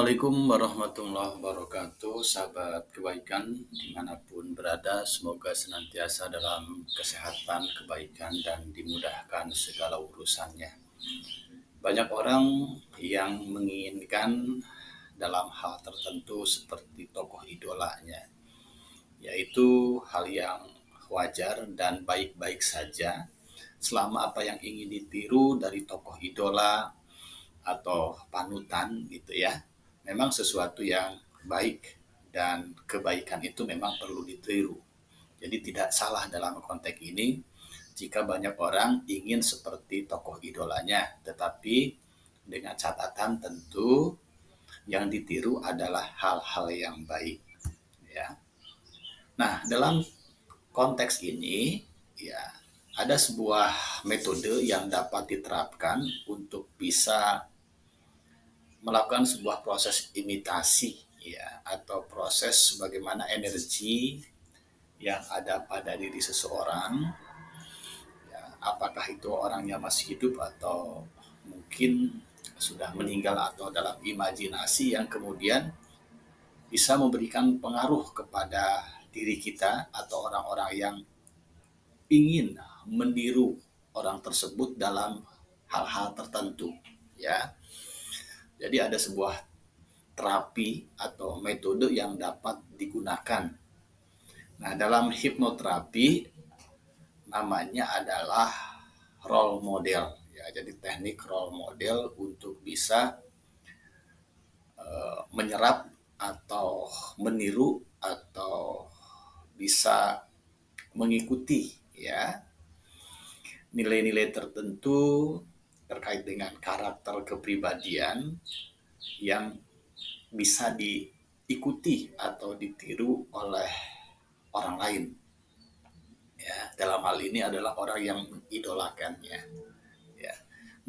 Assalamualaikum warahmatullahi wabarakatuh, sahabat kebaikan dimanapun berada, semoga senantiasa dalam kesehatan, kebaikan, dan dimudahkan segala urusannya. Banyak orang yang menginginkan dalam hal tertentu seperti tokoh idolanya, yaitu hal yang wajar dan baik-baik saja selama apa yang ingin ditiru dari tokoh idola atau panutan gitu ya, memang sesuatu yang baik dan kebaikan itu memang perlu ditiru. Jadi tidak salah dalam konteks ini jika banyak orang ingin seperti tokoh idolanya, tetapi dengan catatan tentu yang ditiru adalah hal-hal yang baik ya. Nah, dalam konteks ini ya ada sebuah metode yang dapat diterapkan untuk bisa melakukan sebuah proses imitasi ya, atau proses bagaimana energi yang ada pada diri seseorang ya, apakah itu orangnya masih hidup atau mungkin sudah meninggal atau dalam imajinasi yang kemudian bisa memberikan pengaruh kepada diri kita atau orang-orang yang ingin meniru orang tersebut dalam hal-hal tertentu ya. Jadi ada sebuah terapi atau metode yang dapat digunakan. Nah, dalam hipnoterapi namanya adalah role model. Ya, jadi teknik role model untuk bisa menyerap atau meniru atau bisa mengikuti ya nilai-nilai tertentu terkait dengan karakter kepribadian yang bisa diikuti atau ditiru oleh orang lain. Ya, dalam hal ini adalah orang yang mengidolakannya. Ya.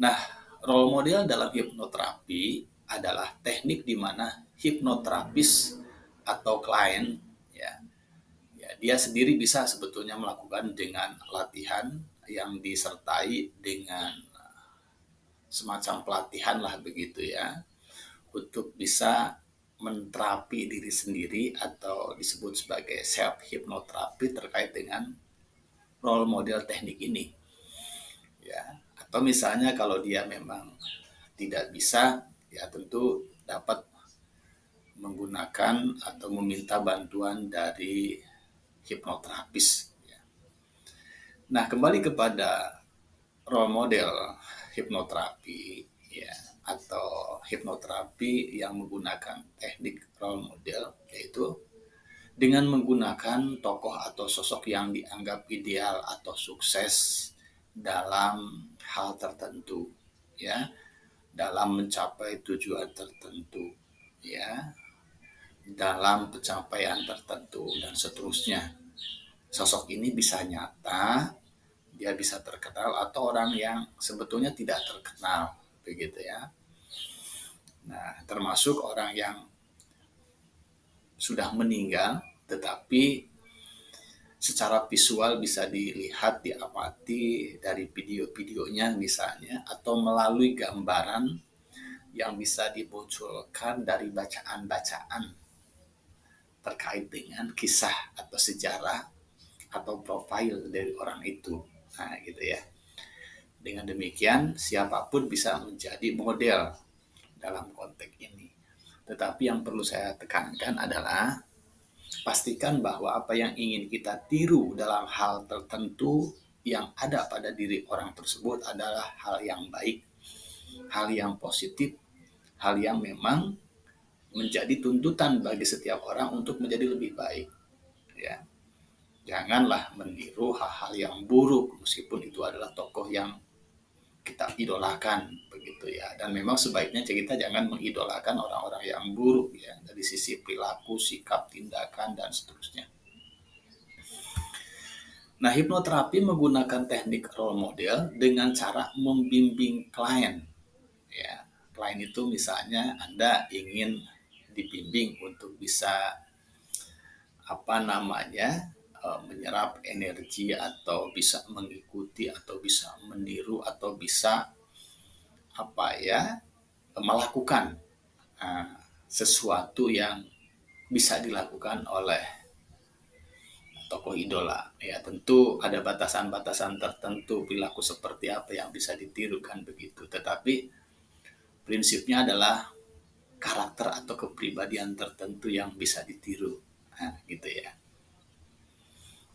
Nah, role model dalam hipnoterapi adalah teknik di mana hipnoterapis atau klien ya, ya dia sendiri bisa sebetulnya melakukan dengan latihan yang disertai dengan semacam pelatihan lah begitu ya, untuk bisa menterapi diri sendiri atau disebut sebagai self hipnoterapi terkait dengan role model teknik ini ya. Atau misalnya kalau dia memang tidak bisa ya tentu dapat menggunakan atau meminta bantuan dari hipnoterapis ya. Nah, kembali kepada role model hipnoterapi ya, atau hipnoterapi yang menggunakan teknik role model, yaitu dengan menggunakan tokoh atau sosok yang dianggap ideal atau sukses dalam hal tertentu ya, dalam mencapai tujuan tertentu ya, dalam pencapaian tertentu dan seterusnya. Sosok ini bisa nyata, dia bisa terkenal atau orang yang sebetulnya tidak terkenal begitu ya. Nah, termasuk orang yang sudah meninggal tetapi secara visual bisa dilihat, diamati dari video-videonya misalnya, atau melalui gambaran yang bisa dimunculkan dari bacaan-bacaan terkait dengan kisah atau sejarah atau profil dari orang itu. Nah, gitu ya. Dengan demikian, siapapun bisa menjadi model dalam konteks ini. Tetapi yang perlu saya tekankan adalah pastikan bahwa apa yang ingin kita tiru dalam hal tertentu yang ada pada diri orang tersebut adalah hal yang baik, hal yang positif, hal yang memang menjadi tuntutan bagi setiap orang untuk menjadi lebih baik. Ya, janganlah meniru hal-hal yang buruk meskipun itu adalah tokoh yang kita idolakan begitu ya. Dan memang sebaiknya kita jangan mengidolakan orang-orang yang buruk ya, dari sisi perilaku, sikap, tindakan dan seterusnya. Nah, hipnoterapi menggunakan teknik role model dengan cara membimbing klien. Ya, klien itu misalnya Anda ingin dibimbing untuk bisa menyerap energi atau bisa mengikuti atau bisa meniru atau bisa melakukan sesuatu yang bisa dilakukan oleh tokoh idola. Ya, tentu ada batasan-batasan tertentu perilaku seperti apa yang bisa ditirukan begitu. Tetapi prinsipnya adalah karakter atau kepribadian tertentu yang bisa ditiru. Nah, gitu ya.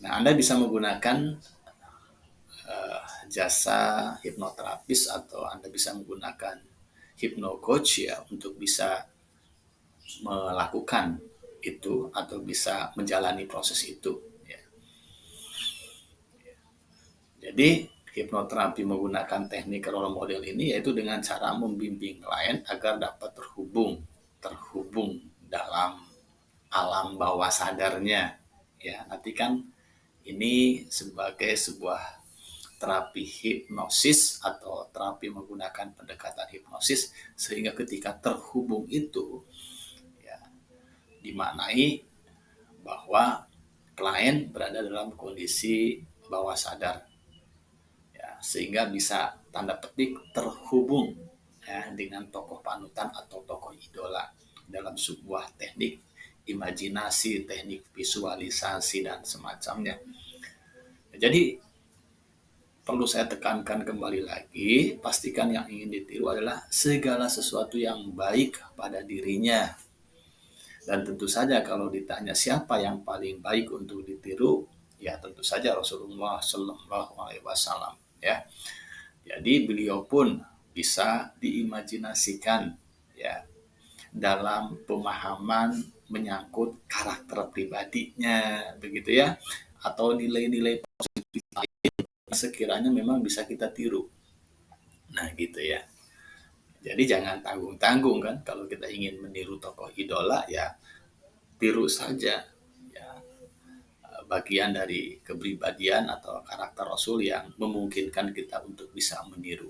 Nah, Anda bisa menggunakan jasa hipnoterapis atau Anda bisa menggunakan hypno coach ya untuk bisa melakukan itu atau bisa menjalani proses itu. Ya. Jadi hipnoterapi menggunakan teknik role model ini yaitu dengan cara membimbing klien agar dapat terhubung dalam alam bawah sadarnya. Ya, nanti kan ini sebagai sebuah terapi hipnosis atau terapi menggunakan pendekatan hipnosis sehingga ketika terhubung itu ya dimaknai bahwa klien berada dalam kondisi bawah sadar ya, sehingga bisa tanda petik terhubung ya, dengan tokoh panutan atau tokoh idola dalam sebuah teknik imajinasi, teknik visualisasi dan semacamnya. Jadi perlu saya tekankan kembali lagi, pastikan yang ingin ditiru adalah segala sesuatu yang baik pada dirinya. Dan tentu saja kalau ditanya siapa yang paling baik untuk ditiru, ya tentu saja Rasulullah Shallallahu Alaihi Wasallam. Ya, jadi beliau pun bisa diimajinasikan ya dalam pemahaman menyangkut karakter pribadinya, begitu ya, atau nilai-nilai positif sekiranya memang bisa kita tiru. Nah gitu ya. Jadi jangan tanggung-tanggung kan kalau kita ingin meniru tokoh idola ya tiru saja ya bagian dari kepribadian atau karakter Rasul yang memungkinkan kita untuk bisa meniru.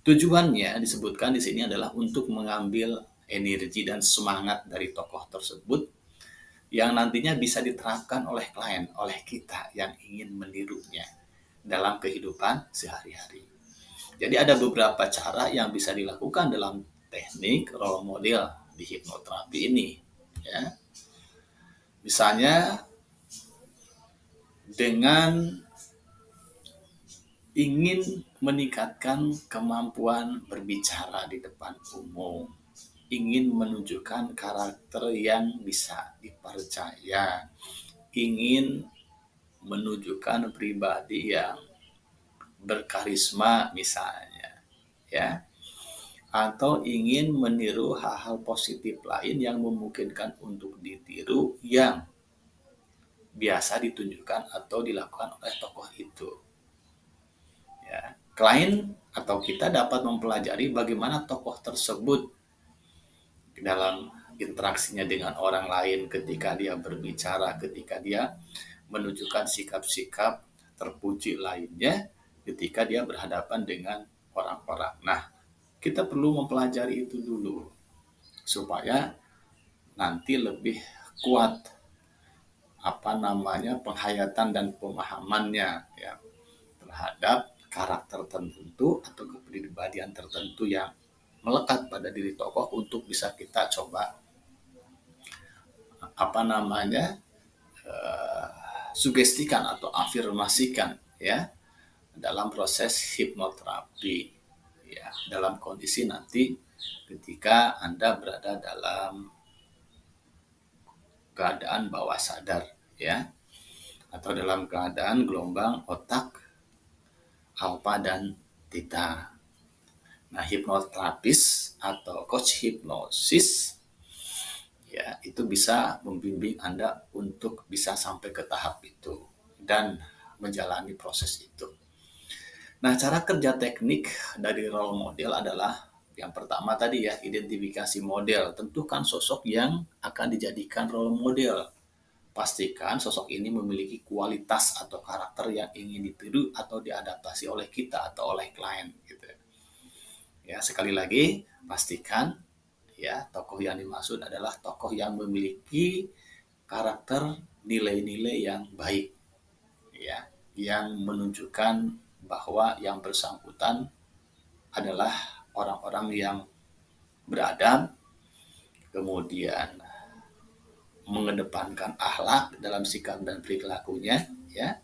Tujuannya disebutkan di sini adalah untuk mengambil energi dan semangat dari tokoh tersebut yang nantinya bisa diterapkan oleh klien, oleh kita yang ingin menirunya dalam kehidupan sehari-hari. Jadi ada beberapa cara yang bisa dilakukan dalam teknik role model di hipnoterapi ini. Ya. Misalnya dengan ingin meningkatkan kemampuan berbicara di depan umum, ingin menunjukkan karakter yang bisa dipercaya, ingin menunjukkan pribadi yang berkarisma misalnya, ya, atau ingin meniru hal-hal positif lain yang memungkinkan untuk ditiru yang biasa ditunjukkan atau dilakukan oleh tokoh itu. Ya, klien atau kita dapat mempelajari bagaimana tokoh tersebut dalam interaksinya dengan orang lain ketika dia berbicara, ketika dia menunjukkan sikap-sikap terpuji lainnya ketika dia berhadapan dengan orang-orang. Nah, kita perlu mempelajari itu dulu supaya nanti lebih kuat penghayatan dan pemahamannya ya terhadap karakter tertentu atau kepribadian tertentu yang melekat pada diri tokoh untuk bisa kita coba sugestikan atau afirmasikan ya dalam proses hipnoterapi ya dalam kondisi nanti ketika Anda berada dalam keadaan bawah sadar ya atau dalam keadaan gelombang otak alfa dan theta. Nah, hipnoterapis atau coach hipnosis ya itu bisa membimbing Anda untuk bisa sampai ke tahap itu dan menjalani proses itu. Nah, cara kerja teknik dari role model adalah yang pertama tadi ya, identifikasi model. Tentukan sosok yang akan dijadikan role model. Pastikan sosok ini memiliki kualitas atau karakter yang ingin ditiru atau diadaptasi oleh kita atau oleh klien gitu. Ya, sekali lagi pastikan ya tokoh yang dimaksud adalah tokoh yang memiliki karakter nilai-nilai yang baik ya, yang menunjukkan bahwa yang bersangkutan adalah orang-orang yang beradab, kemudian mengedepankan akhlak dalam sikap dan perilakunya, ya,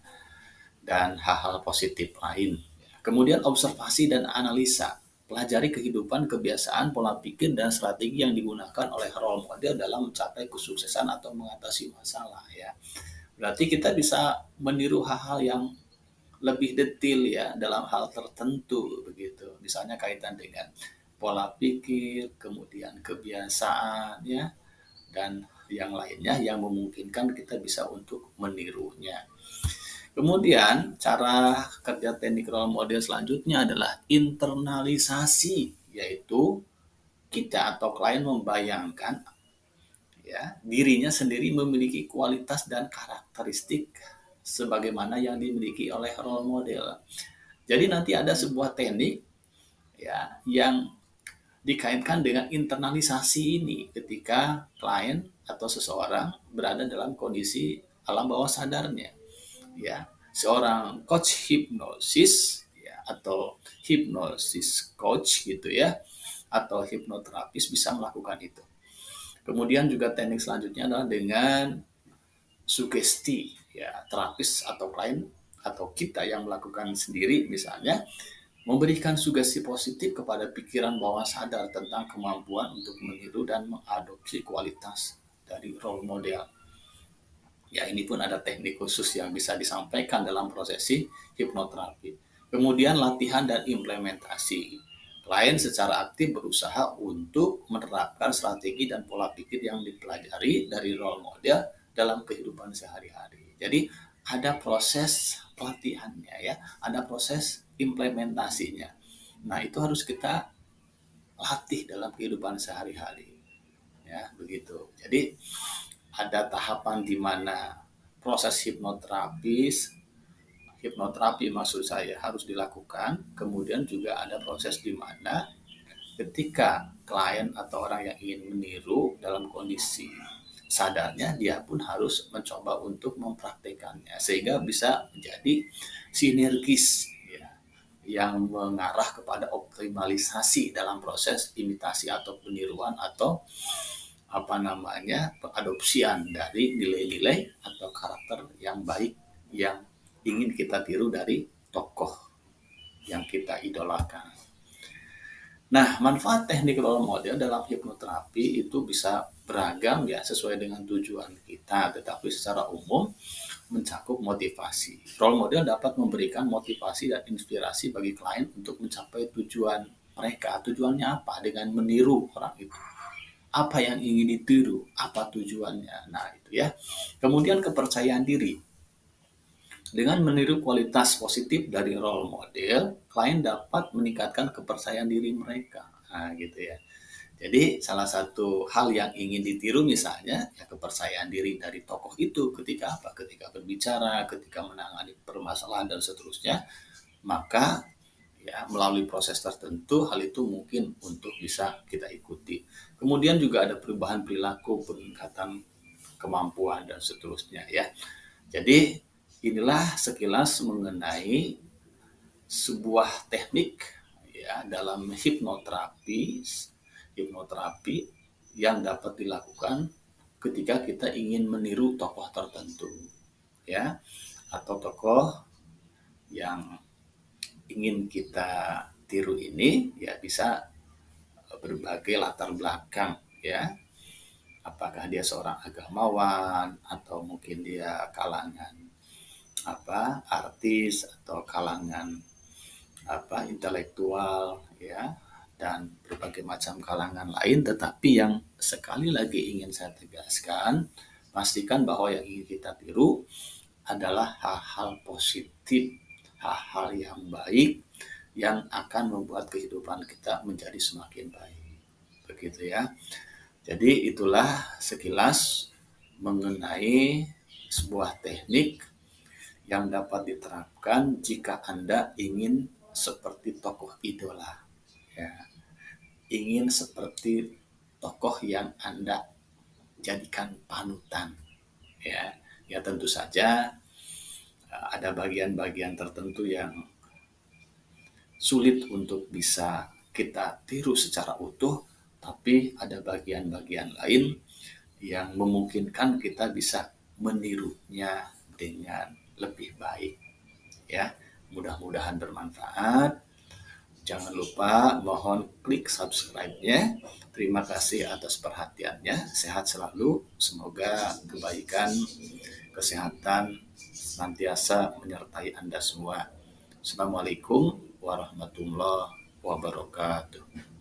dan hal-hal positif lain. Kemudian observasi dan analisa, pelajari kehidupan, kebiasaan, pola pikir, dan strategi yang digunakan oleh role model dalam mencapai kesuksesan atau mengatasi masalah, ya. Berarti kita bisa meniru hal-hal yang lebih detail, ya, dalam hal tertentu begitu. Misalnya kaitan dengan pola pikir, kemudian kebiasaan, ya, dan yang lainnya yang memungkinkan kita bisa untuk menirunya. Kemudian cara kerja teknik role model selanjutnya adalah internalisasi, yaitu kita atau klien membayangkan, ya, dirinya sendiri memiliki kualitas dan karakteristik sebagaimana yang dimiliki oleh role model. Jadi nanti ada sebuah teknik, ya, yang dikaitkan dengan internalisasi ini ketika klien atau seseorang berada dalam kondisi alam bawah sadarnya, ya. Seorang coach hipnosis, ya, atau hipnosis coach gitu, ya, atau hipnoterapis bisa melakukan itu. Kemudian juga teknik selanjutnya adalah dengan sugesti, ya, terapis atau klien atau kita yang melakukan sendiri misalnya memberikan sugesti positif kepada pikiran bawah sadar tentang kemampuan untuk meniru dan mengadopsi kualitas dari role model. Ya, ini pun ada teknik khusus yang bisa disampaikan dalam prosesi hipnoterapi. Kemudian latihan dan implementasi. Klien secara aktif berusaha untuk menerapkan strategi dan pola pikir yang dipelajari dari role model dalam kehidupan sehari-hari. Jadi ada proses pelatihannya, ya, ada proses implementasinya. Nah, itu harus kita latih dalam kehidupan sehari-hari. Ya, begitu. Jadi ada tahapan di mana proses hipnoterapi maksud saya harus dilakukan. Kemudian juga ada proses di mana ketika klien atau orang yang ingin meniru dalam kondisi sadarnya, dia pun harus mencoba untuk mempraktekannya sehingga bisa menjadi sinergis, ya, yang mengarah kepada optimalisasi dalam proses imitasi atau peniruan atau pengadopsian dari nilai-nilai atau karakter yang baik yang ingin kita tiru dari tokoh yang kita idolakan. Nah, manfaat teknik role model dalam hipnoterapi itu bisa beragam, ya, sesuai dengan tujuan kita, tetapi secara umum mencakup motivasi. Role model dapat memberikan motivasi dan inspirasi bagi klien untuk mencapai tujuan mereka. Tujuannya apa? Dengan meniru orang itu. Apa yang ingin ditiru? Apa tujuannya? Nah, itu, ya. Kemudian kepercayaan diri. Dengan meniru kualitas positif dari role model, klien dapat meningkatkan kepercayaan diri mereka. Nah, gitu, ya. Jadi salah satu hal yang ingin ditiru misalnya, ya, kepercayaan diri dari tokoh itu ketika apa? Ketika berbicara, ketika menangani permasalahan dan seterusnya, maka, ya, melalui proses tertentu hal itu mungkin untuk bisa kita ikuti. Kemudian juga ada perubahan perilaku, peningkatan kemampuan dan seterusnya, ya. Jadi inilah sekilas mengenai sebuah teknik, ya, dalam hipnoterapi yang dapat dilakukan ketika kita ingin meniru tokoh tertentu, ya, atau tokoh yang ingin kita tiru ini, ya, bisa berbagai latar belakang, ya. Apakah dia seorang agamawan atau mungkin dia kalangan artis atau kalangan intelektual, ya, dan berbagai macam kalangan lain. Tetapi yang sekali lagi ingin saya tegaskan, pastikan bahwa yang ingin kita tiru adalah hal-hal positif, hal-hal yang baik yang akan membuat kehidupan kita menjadi semakin baik. Begitu, ya. Jadi itulah sekilas mengenai sebuah teknik yang dapat diterapkan jika Anda ingin seperti tokoh idola, ya. Ingin seperti tokoh yang Anda jadikan panutan, ya. Ya, tentu saja ada bagian-bagian tertentu yang sulit untuk bisa kita tiru secara utuh, tapi ada bagian-bagian lain yang memungkinkan kita bisa menirunya dengan lebih baik. Ya, mudah-mudahan bermanfaat. Jangan lupa mohon klik subscribe-nya. Terima kasih atas perhatiannya. Sehat selalu. Semoga kebaikan, kesehatan senantiasa menyertai Anda semua. Assalamualaikum warahmatullahi wabarakatuh.